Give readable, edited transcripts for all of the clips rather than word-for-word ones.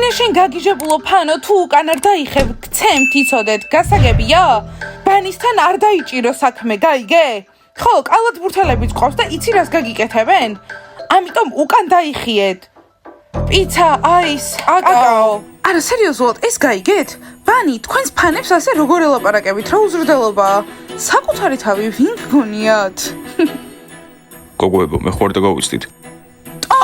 მინე შენ გაგიჟებულო ფანო თუ უკან არ დაიხებ გცემთ იცოდეთ გასაგებია ბანისთან არ დაიჭირო საქმე გაიგე ხო კალად ბურთელებიც ყავს და იცი რას გაგიკეთებენ ამიტომ უკან დაიხიეთ პიცა აის აკაო არა სერიოზულად ეს გაიგეთ ბანი თქვენს ფანებს ასე როგორ ელაპარაკებით რა უზრდელობაა საკუთარი თავი ვინ გგონიათ გოგოებო მე ხوار და გავუცდით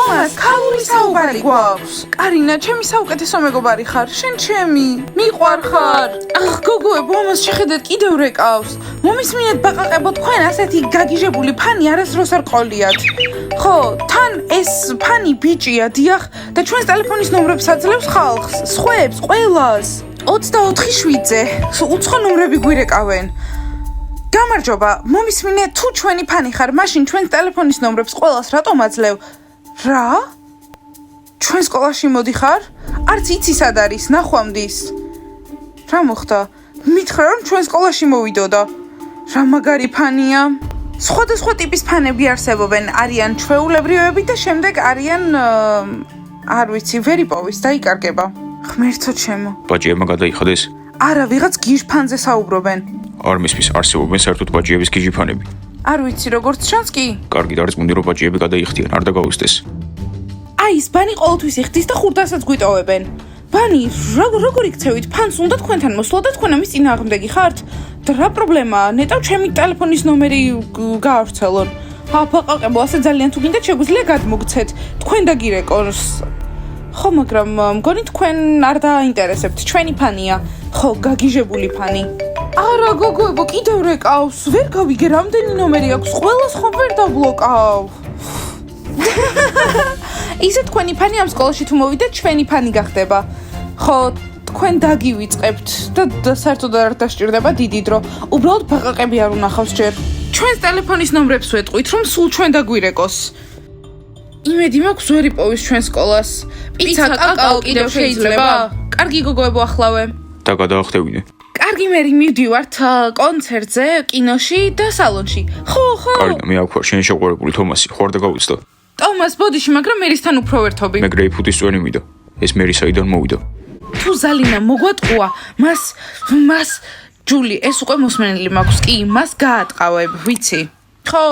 ტომას ქალური საუბარი გვაქვს კარინა ჩემი საუკეთესო მეგობარი ხარ შენ ჩემი მიყვარხარ ახ გოგოებო ამას შეხედეთ კიდევ რეკავს მომისმინეთ ბაყაყებო თქვენ ასეთი გაგიჟებული ფანი არასდროს არ ყოლიათ ხო თან ეს ფანი ბიჭია დიახ და ჩვენს ტელეფონის ნომრებს აძლევს ხალხს სხვებს ყველას 24/7-ზე უცხო ნომრები გვირეკავენ გამარჯობა მომისმინეთ თუ ჩვენი ფანი ხარ მაშინ ჩვენს ტელეფონის ნომრებს ყველას რატომ აძლევ რა? ჩვენ სკოლაში მოდიხარ? არც იცი სად არის, ნახვამდის. რა მოხდა? მითხრა რომ ჩვენ სკოლაში მოვიდოდა. რა მაგარი ფანია? სხვადასხვა ტიპის ფანები არსებობენ, არიან ჩვეულებრივები და შემდეგ არიან არ ვიცი, ვერიპოვის დაიკარგება. ღმერთო ჩემო. ბაჭიებმა გადაიხადეს? არა, ვიღაც გიჟ ფანზე საუბრობენ. არ მისმის არსებობენ საერთოდ ბაჭიების გიჟი ფანები. არ ვიცი როგორც ჩანს კი. კარგი და არის მუნდი რომ ბაჭიები გადაიხდიან, არ დაგაუსდეს. აი ეს ბანი ყოველთვის იხდის და ხურდასაც გვიტოვებენ. ბანი, როგორ იქცევით? ფანს უნდა თქვენთან მოსვლა და თქვენ ამის წინააღმდეგი ხართ? და რა პრობლემაა? ნეტავ ჩემი ტელეფონის ნომერი გაავრცელონ. ბაყაყებო, ასე ძალიან თუ გინდათ შეგვიძლია გადმოგცეთ. თქვენ დაგირეკორს. ხო, მაგრამ მგონი თქვენ არ დაინტერესებთ. ჩვენი ფანია. ხო, გაგიჟებული ფანი. არა გოგოებო კიდევ რეკავს ვერ გავიგე რამდენი ნომერი აქვს ყველას ხომ ვერ დაბლოკავ ისე თქვენი ფანი ამ სკოლაში თუ მოვიდეთ ჩვენი ფანი გახდება ხო თქვენ დაგივიწყებთ და საერთოდ არ დასჭირდება დიდი დრო უბრალოდ ბაყაყები არ უნახავს ჯერ ჩვენს ტელეფონის ნომრებს ვეტყვით რომ სულ ჩვენ დაგვირეკოს იმედი მაქვს ვერ იპოვის ჩვენ სკოლას პიცა კაკაო კიდევ შეიძლება კარგი გოგოებო ახლავე და გადაახტევინე კარგი მე მივდივართ კონცერტზე, კინოში და სალონში. ხო. კარგი, მე აქ ვარ, შენ შეყვარებული თომასი, ხوار და გავუცდა. ტომას, ბოდიში, მაგრამ მერისთან უფრო ვერთობი. მე გრეიფუტის წვენი მივიდა. ეს მერი საიდან მოვიდა? თუ ზალინა მოგვატყუა, მას ჯული, ეს უკვე მოსმენელი მაქვს, კი, მას გაატყავებ, ვიცი. ხო.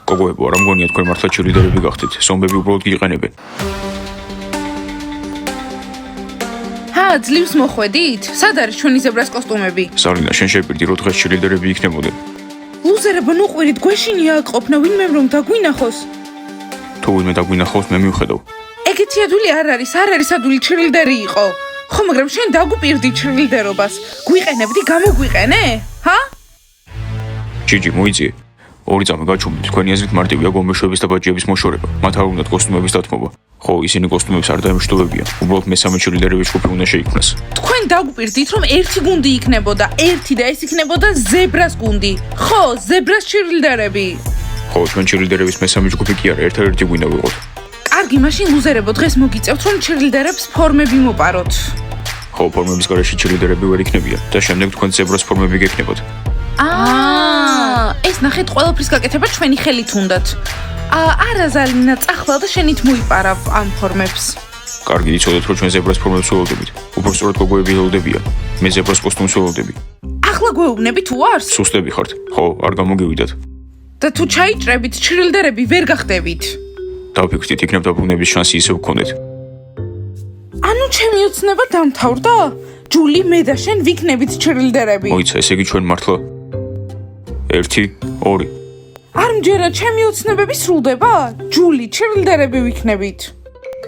გოგოებო, არ მგონია თქვენ მართლა ჩილიდერები გახდით, ზომბები უბრალოდ გიყენებენ. ძლივს მოხვედით? სად არის ჩვენი ზებრას კოსტუმები? ზალინა, შენ შეპირდი რომ დღეს ჩილიდერები იქნებოდნენ. ლუზერებო, ნუყვირით, გვეშინია აყოფნა, ვინმე რომ დაგვინახოს. თუ ვინმე დაგვინახავს, მე მივხედავ. ეგეთი ადვილი არ არის ადვილი ჩილიდერი იყო. ხო, მაგრამ შენ დაგუპირდი ჩილიდერობას. გვიყენებდი, გამოგვიყენე? ჰა? ჯიჯი, მოიწიე. ორი წამი გაჩუმდი, თქვენი აზრით მარტივია გომეშვების და ბაჭიების მოშორება. მათ არ უნდათ კოსტუმების დათმობა. ხო, ისინი კოსტუმებს არ დაემშტოლებიან. უბრალოდ მესამე ჩილიდერების ჯგუფი უნდა შეიქმნას. თქვენ დაგუპირდით, რომ ერთი გუნდი იქნებოდა, ერთი და ეს იქნებოდა ზებრას გუნდი. ხო, ზებრას ჩილიდერები. ხო, ჩვენ ჩილიდერების მესამე ჯგუფი კი არა, ერთ-ერთი გვინდა ვიყოთ. კარგი, მაშინ ლუზერებო, დღეს მოგიწევთ, რომ ჩილიდერებს ფორმები მოპაროთ. ხო, ფორმების გარეშე ჩილიდერები ვერ იქნებიან და შემდეგ თქვენ ზებრას ფორმები გექნებათ. ეს ნახეთ ყველაფრის გაკეთება ჩვენი ხელით უნდათ. არა ზალინა, წახვალ და შენით მოიპარავ ამ ფორმებს. კარგი, იცოდეთ რომ ჩვენ ზებრას ფორმებს ველოდებით. უბრალოდ გოგოები ველოდებიან. მე ზებრას კოსტუმს ველოდები. ახლა გვეუბნები თუ არს? სუსტები ხართ. ხო, არ გამოგივიდათ. და თუ ჩაიჭრებით, ჩილიდერები ვერ გახდებით. დავფიქრდით, იქნებ დაბრუნების შანსი ისე ვქონდეთ. ანუ ჩემი ოცნება დამთავრდა? ჯული, მე და შენ ვიქნებით ჩილიდერები. მოიცა, ესე იგი ჩვენ მართლა 1 2 არ მჯერა ჩემი ოცნებები სრულდება? ჯული, ჩილიდერები ვიქნებით.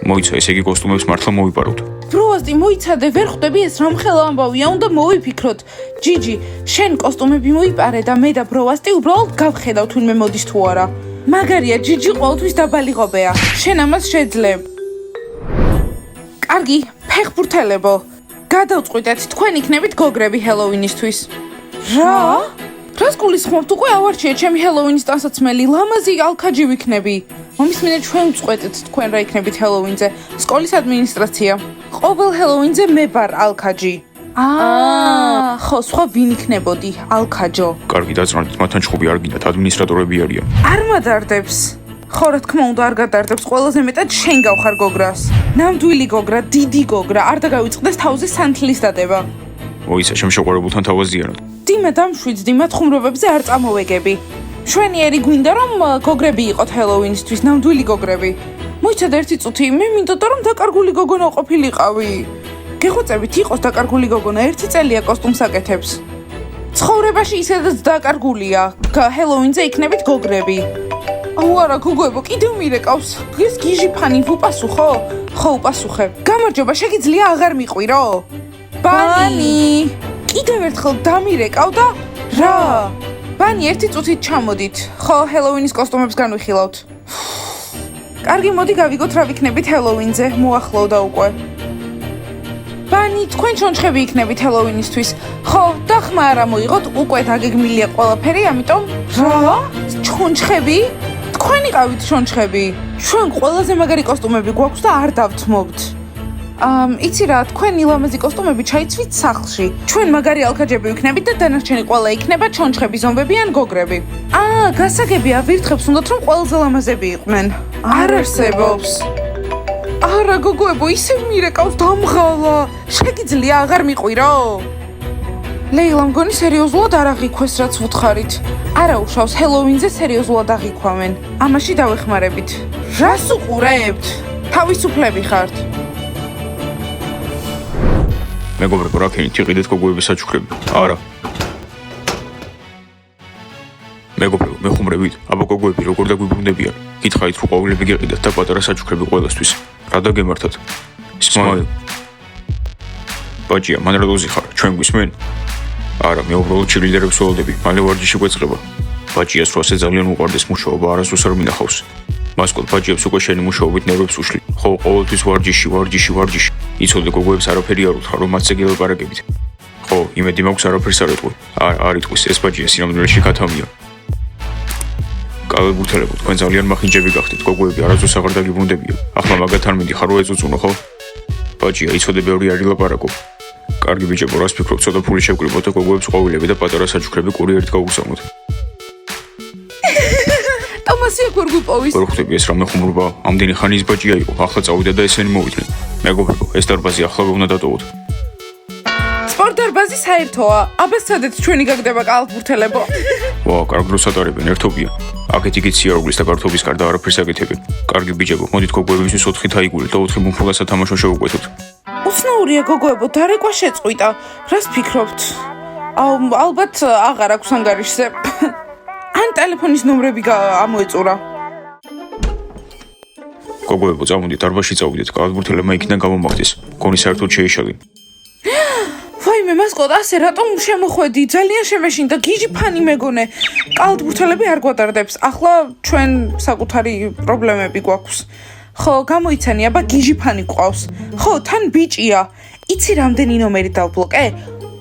მოიცა, ესე იგი კოსტუმებს მართლა მოვიპარავთ. ბროასტი, მოიცადე, ვერ ხვდები ეს რომ ხელა ამბავია, უნდა მოვიფიქროთ. ჯიჯი, შენ კოსტუმები მოიპარე და მე და ბროასტი უბრალოდ გავხედავთ ვინმე მოდის თუ არა. მაგარია, ჯიჯი ყოველთვის დაბალი ღობეა. შენ ამას შეძლებ. კარგი, ფეხბურთელებო. გადავწყვიტეთ, თქვენ იქნებით გოგრები ჰელოვინისთვის. რა? რას გულისხმობთ? უკვე ავარჩიეთ ჩემი ჰელოვინის ტანსაცმელი, ლამაზი ალქაჯი ვიქნები. მომისმინეთ, ჩვენ ვწყვეტეთ თქვენ რა იქნებით ჰელოვინზე. სკოლის ადმინისტრაცია. ყოველ ჰელოვინზე მე ვარ ალქაჯი. ხო, სხვა ვინ იქნებოდი? ალქაჯო. კარგი, დაწნოდით, მათთან ჩხუბი არ გინდათ, ადმინისტრატორები არიან. არ მადარდებს. ხო, რა თქმა უნდა, არ გადაარდებს, ყველაზე მეტად შენ გავხარ გოგრას. ნამდვილი გოგრა, დიდი გოგრა, არ დაგავიწყდეს თავზე სანთლის დადება. მოიცა, შემშეყვარებულთან თავას ზიანად. დიმა დამშვიდ, დიმა თხუმრობებზე არ წამოვეგები. შვენიერი გვინდა რომ გოგრები იყოთ ჰელოვინისთვის, ნამდვილი გოგრები. მოიცადე ერთი წუთი, მე მინდოდა რომ დაკარგული გოგონა ყოფილიყავი. გეღოწებით იყოს დაკარგული გოგონა, 1 წელია კოსტუმს აკეთებს. ცხოვრებაში ისედაც დაკარგულია, ჰელოვინზე იქნებით გოგრები. აუ არა გოგოებო, კიდევ მირეკავს. ეს გიჟი ფანი ვუპასუხო? ხო, უპასუხე. გამარჯობა, შეგიძლია აღარ მიყვირო? ბანი! კიდევ ერთხელ დამირეკავ და რა? ბანი, 1 წუთით ჩამოდით. ხო, ჰელოვინის კოსტუმებს განვიხილავთ. კარგი, მოდი გავიგოთ რა ვიქნებით ჰელოვინზე, მოახლოვდა უკვე. ბანი, თქვენ ჩონჩხები იქნებით ჰელოვინისთვის. ხო, და ხმა არ მოიღოთ, უკვე დაგეგმილია ყველაფერი, ამიტომ რა? ჩონჩხები? თქვენ იყავით ჩონჩხები. ჩვენ ყველაზე მაგარი კოსტუმები გვაქვს და არ დავთმობთ. იცი რა, თქვენი ლამაზი კოსტუმები ჩაიცვით სახლში. ჩვენ მაგარი ალქაჯები ვიქნებით და დანარჩენი ყველა იქნება ჩონჩხები, ზომბები ან გოგრები. გასაგებია, ვირთხებს უნდათ რომ ყველაზე ლამაზები იყვნენ. არ არსებობს. არა გოგოებო, ისევ მირეკავს დამღალა. შეგიძლია აღარ მიყვირო? ლეილა მგონი სერიოზულად არ აღიქვეს რაც ვუთხარით. არა უშავს, ჰელოვინზე სერიოზულად აღიქვამენ. ამაში დავეხმარებით. რას უყურებთ? თავისუფლები ხართ. მეგობრებო, რა ქენით იყიდეთ გოგოების საჩუქრები? არა. მეგობრებო, მეხუმრებით, აბა გოგოები როგორ დაგვიბრუნდებიან? კითხავით თუ ყვავილები გიყიდათ და პატარა საჩუქრები ყველასთვის. რა დაგემართათ? Smile. ბაჭია, მან რადოზი ხარ? ჩვენ გვისმენ? არა, მე უბრალოდ ჩირილდერებს ველოდები, მალე ვარჯიში გვეწყება. ბაჭიას როასე ძალიან უყვარდეს მუშაობა, არასდროს არ მინახავს. მასკოტ ბაჭიებს უკვე შენი მუშაობით ნერვებს უშლი. ხო, ყოველთვის ვარჯიში. იცოდე გოგოებს არაფერი არ უთხრა, რომ მათზე გელაპარაკებით. ხო, იმედი მაქვს არაფერს არ ეტყვი. არ იტყვის, ეს ბაჭია სინამდვილეში ქათამია. კალბურთელებო, თქვენ ძალიან მახინჯები გახდით, გოგოები არასდროს აღარ დაგიბრუნდებიან. ახლა მაგათთან მინდიხარ რო ეწუწუნო, ხო? ბაჭია, იცოდე ბევრი არ ილაპარაკო. კარგი ბიჭებო, რას ფიქრობთ, ცოტა ფული შევკრიბოთ და გოგოებს ყვავილები და პატარა საჩუქრები კურიერით გავუსამოთ. ტომასი აქ ვერ გვიპოვის. ვერ ხვდები ეს რამე ხუმრობა? ამდენი ხანი ის ბაჭია იყო, ახლა წავიდა და ესენი მოვიდნენ. მეგობრებო, ეს დარბაზი ახლა უნდა დატოვოთ. სპორტ დარბაზი საერთოა. აბა სადაც ჩვენი გაგდება კალბურთელებო. ვა, კარგ დროს ატარებენ, ერთობია. აქეთ იქით სიარულის და კარტოფის გარდა არაფერს აკეთებენ. კარგი ბიჭებო, მოდით გოგოებისთვის 4 თაიგულით და 4 ბუნფულა სათამაშო შევუკვეთოთ. უცნაურია გოგოებო, დარეკვა შეწყვიტა. რას ფიქრობთ? ალბათ აღარ აქვს ანგარიშზე. ან ტელეფონის ნომრები ამოეწურა. გოგოებო, წამოდით დარბაზში წავიდეთ, კალბურთელებმა იქიდან გამომაგდეს. გონი საერთოდ შეიშალენ. ვაიმე, მასკოტ, ასე რატომ შემოხვედი? ძალიან შემეშინდა, გიჟი ფანი მეგონე. კალბურთელები არ გვატარდებს. ახლა ჩვენ საკუთარი პრობლემები გვაქვს. ხო, გამოიცანი, აბა გიჟი ფანი გვყავს. ხო, თან ბიჭია. იცი რამდენი ნომერი დავბლოკე?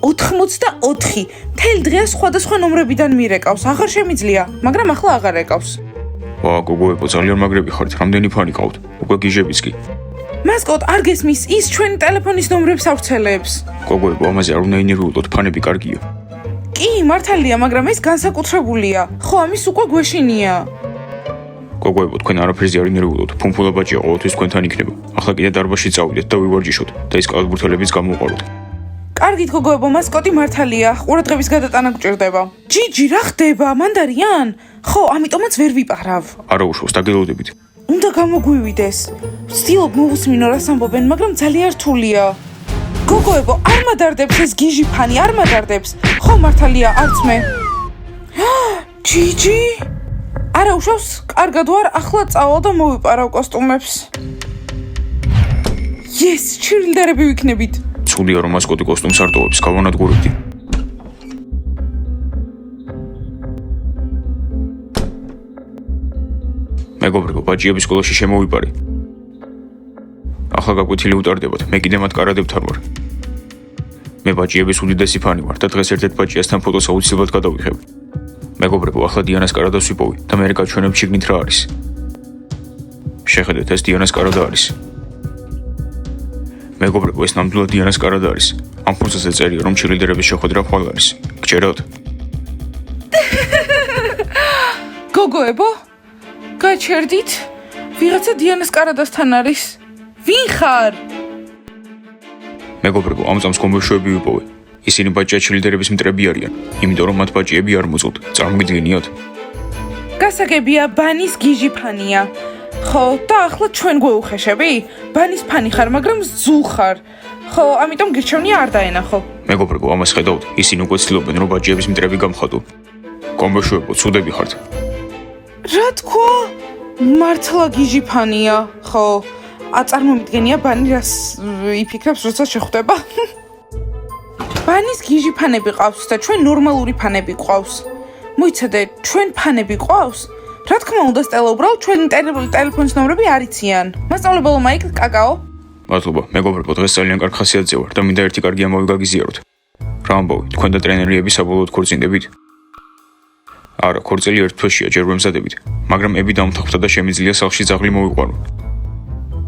84. მთელი დღეა სხვადასხვა ნომრებიდან მირეკავს. აღარ შემიძლია, მაგრამ ახლა აღარ ეკავს. ვა, გოგოებო, ძალიან მაგრები ხართ, რამდენი ფანი ყავთ? უკვე გიჟებიც კი. მასკოტ, არ გესმის, ის ჩვენი ტელეფონის ნომრებს ავრცელებს. გოგოებო, ამაზე არ უნდა ინერვიულოთ, ფანები კარგია. კი, მართალია, მაგრამ ეს განსაკუთრებულია. ხო, ამის უკვე გვეშინია. გოგოებო, თქვენ არაფერზე არ ინერვიულოთ, ფუნფულა ბაჭია ყოველთვის თქვენთან იქნება. ახლა კიდე დარბაზში წავიდეთ და ვივარჯიშოთ და ის კალბურთელებიც გამოვყაროთ. კარგით გოგოებო, მასკოტი მართალია, ყურადღების გადატანა გჭირდება. ჯიჯი, რა ხდება? მანდარიან? ხო, ამიტომაც ვერ ვიპარავ. არა უშავს, დაგელოდებით. უნდა გამოგვივიდეს. ვცდილობ მოვუსმინო რას ამბობენ, მაგრამ ძალიან რთულია. გოგოებო, არ მადარდებს ეს გიჟი ფანი, არ მადარდებს. ხო, მართალია, არც მე. ჯიჯი? არა უშავს, კარგად ვარ, ახლა წავალ და მოვიპარავ კოსტუმებს. Yes, ჩირილდერები ვიქნებით. ცუდია რომ მასკოტი კოსტუმს არ ტოვებს, გავანადგურებდი. მეგობრებო, ბაჭიების სკოლაში შემოვიპარე. ახლა გაკვეთილი უტარდებათ, მე კიდე მათ კარადებთან ვარ. მე ბაჭიების უდიდესი ფანი ვარ და დღეს ერთ-ერთ ბაჭიასთან ფოტოს აუცილებლად გადავიღებ. მეგობრებო, ახლა დიანას კარადას ვიპოვი და მე გაჩვენებ შიგნით რა არის. შეხედეთ, ეს დიანას კარადა არის. მეგობრებო, ეს ნამდვილად დიანას კარადა არის. ამ ფურცაზე წერია, რომ ჩირილდერების შეხვედრა ხვალ არის. გჯერათ? გოგოებო? გაჩერდით? ვიღაცა დიანას კარადასთან არის. ვინ ხარ? მეგობრებო, ამ წამს კომბეშვები ვიპოვე. ისინი ბაჭია ლიდერების მტრები არიან, იმიტომ რომ მათ ბაჭიები არ მოწყვთ. წარმოგიდგენიათ? გასაგებია, ბანის გიჟი ფანია. ხო, და ახლა ჩვენ გვეუხეშები? ბანის ფანი ხარ, მაგრამ ზულ ხარ. ხო, ამიტომ გირჩევნია არ დაენახო. მეგობრებო, ამას ხედავთ, ისინი უკვე ცდილობენ, რომ ბაჭიების მტრები გამხადო. კომბეშვებო, ცუდები ხართ. რა თქვა? მართლა გიჟი ფანია. ხო, აწარმომიდგენია ბანი რას იფიქრებს, როცა შეხვდება. ბანის გიჟი ფანები ყავს და ჩვენ ნორმალური ფანები ყავს. მოიცადე, ჩვენ ფანები ყავს? რა თქმა უნდა, სტელა უბრალოდ ჩვენ ტელეფონის ნომრები არ იციან. მასწავლებელო მაიკ კაკაო. მადლობა, მეგობრებო, დღეს ძალიან კარგ ხასიათზე ვარ და მინდა ერთი კარგი ამბავი გაგიზიაროთ. რა ამბავი? თქვენ და ტრენერიები საბოლოოდ ქორწინდებით? არა, ქორწილი ერთ თვეშია, ჯერ ვემზადებით, მაგრამ ები დამთავრდა და შემიძლია სახლში ძაღლი მოვიყვანო.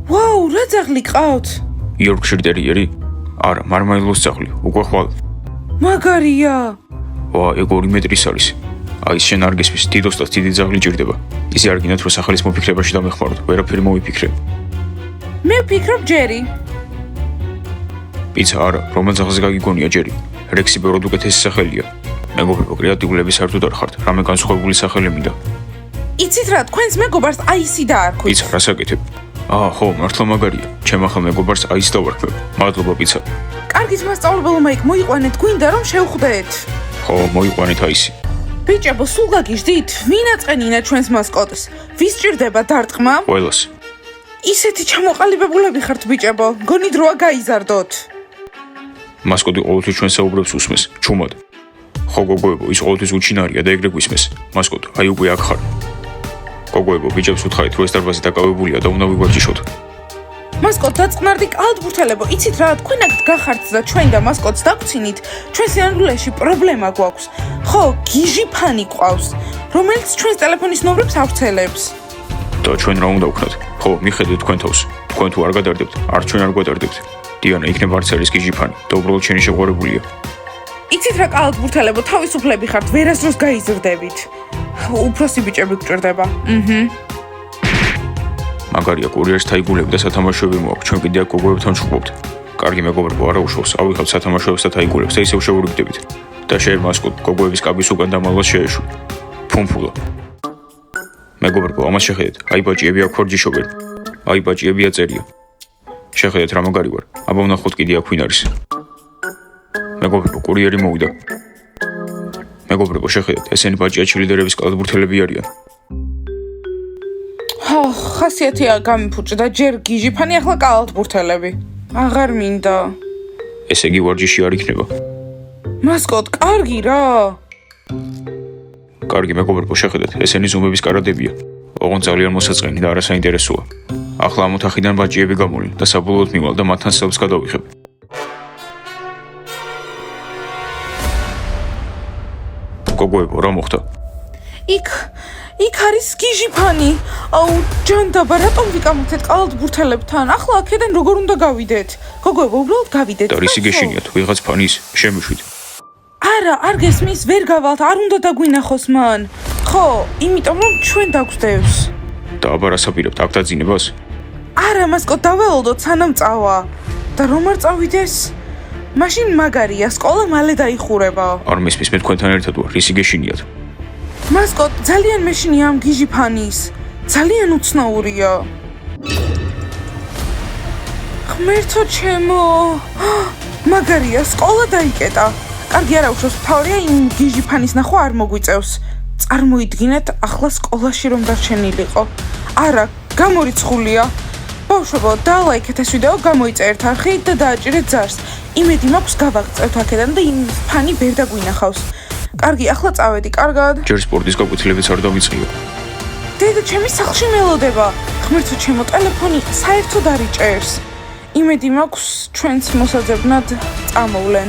ვაუ, რა ძაღლი ყავთ? იორკშირ ტერიერი? არა, მარმაილოს ძაღლი, უკვე ხვალ. მაგარია. ვა, ეგ 2 მეტრის არის. აი, შენ არ გესმის, დიდოსთან დიდი ძაღლი ჭირდება. ისე არ გინდათ, რომ სახელის მოფიქრებაში დამეხმაროთ, ვერაფერი მოვიფიქრე. მე ვფიქრობ ჯერი. პიცა არა, რომელ ძაღლზე გაგიგონია ჯერი? რექსი ბევრად უკეთესი სახელია. მეგობრებო, კრეატიულები საერთოდ არ ხართ, რამე განსხვავებული სახელი მინდა. იცით რა, თქვენს მეგობარს აისი დაარქვით. პიცა, რას აკეთებ? ხო, მართლა მაგარია. ჩემ ახალ მეგობარს აის დავარქვევ. მადლობა, პიცა. კარგით, მასწავლებელო მაიკ, მოიყვანეთ, გვინდა რომ შევხვდეთ. ხო, მოიყვანეთ აისი. ბიჭებო, სულ გაგიჟდით? ვინ აწყენინა ჩვენს მასკოტს? ვის ჭირდება დარტყმა? ყველას. ისეთი ჩამოყალიბებულები ხართ ბიჭებო, გონი დროა გაიზარდოთ. მასკოტი ყოველთვის ჩვენ საუბრებს უსმეს, ჩუმად. ხო, გოგოებო, ის ყოველთვის უჩინარია და ეგრე გვისმეს. მასკოტ, აი უკვე აქ ხარ. გოგოებო, ბიჭებს უთხარით, რომ ეს დარბაზი დაკავებულია და უნდა ვიგვარჯიშოთ. მასკოტ დაწყნარდი კალათბურთელებო, იცით რა, თქვენ აქ გახართ და ჩვენ და მასკოტს დაგვრცინით, ჩვენ სინამდვილეში პრობლემა გვაქვს. ხო, გიჟი ფანი ყავს, რომელიც ჩვენს ტელეფონის ნომრებს ავრცელებს. და ჩვენ რა უნდა ვქნათ? ხო, მიხედეთ თქვენ თავს. თქვენ თუ არ გადარდებთ, არ ჩვენ არ გვადარდებთ. დიანა იქნება არც არის გიჟი ფანი და უბრალოდ შენი შეყვარებულია. იცით რა, კალათბურთელებო, თავისუფლები ხართ, ვერასდროს გაიზრდებით. უფროსი ბიჭები გჭირდება. მაგარია, კურიერს თაიგულები და სათამაშოები მოაქვს, ჩვენ კიდე აქ გოგოებთან ვშუქობთ. კარგი მეგობრებო, არა უშავს, ავიღავთ სათამაშოებს და თაიგულებს და ისევ შევურიგდებით. და შენ მასკოტ, გოგოების კაბის უკან დამალვას შეეშვი. ფუმფულა. მეგობრებო, ამას შეხედეთ, აი ბაჭიები აქ ვარჯიშობენ. აი ბაჭიები აწერია. შეხედეთ რა მაგარი ვარ. აბა ვნახოთ კიდე აქ ვინ არის. მეგობრებო, კურიერი მოვიდა. მეგობრებო, შეხედეთ, ესენი ბაჭია ლიდერების კალათბურთელები არიან. ხასიათია გამიფუჭდა, ჯერ გიჟი ფანი, ახლა კალათბურთელები. აღარ მინდა. ესე იგი ვარჯიში არ იქნება. მასკოტ, კარგი რა. კარგი მეგობრებო, შეხედეთ, ესენი ზუმების კარადებია. ოღონდ ძალიან მოსაწყენი და არასაინტერესოა. ახლა ამ ოთახიდან ბაჭიები გამოვიდნენ და საბოლოოდ მივალ და მათთან სელფს გადავიხებ. გოგოებო, რა მოხდა? იქ არის გიჟი ფანი. აუ, ჯანდაბა, რატომ ვიკამოთეთ კალათბურთელებთან? ახლა აქედან როგორ უნდა გავიდეთ? გოგოებო, უბრალოდ გავიდეთ. და რისი გეშინიათ, ვიღაც ფანის, შემიშვით. არა, არ გესმის, ვერ გავალთ, არ უნდა დაგვინახოს მან. ხო, იმიტომ რომ ჩვენ დაგვდევს. და აბა რას აპირებთ, აქ დაძინებას? არა, მასკოტ, დაველოდოთ, სანამ წავა. და რომ არ წავიდეს? მაშინ მაგარია, სკოლა მალე დაიხურება. არ მისმის, მე თქვენთან ერთად ვარ, რისი გეშინიათ? მასკოტ, ძალიან მეშინია ამ გიჟი ფანის. ძალიან უცნაურია. ღმერთო ჩემო. მაგარია, სკოლა დაიკეტა. კარგი არა უშავს, თავია იმ გიჟი ფანის ნახვა არ მოგვიწევს. წარმოიდგინეთ, ახლა სკოლაში რომ დარჩენილიყო. არა, გამორიცხულია. ბავშვებო, დალაიქეთ ეს ვიდეო, გამოიწერეთ არხი და დააჭირეთ ძარს. იმედი მაქვს გავაღწევთ აქედან და იმ ფანი ვერ დაგვინახავს. კარგი, ახლა წავედი, კარგად. ჯერ სპორტის გაკვეთილებიც არ დავიწყიო. დედა, ჩემი სახლში მელოდება. ღმერთო ჩემო, ტელეფონი საერთოდ არ იჭერს. იმედი მაქვს ჩვენს მოსაძებნად წამოვლენ.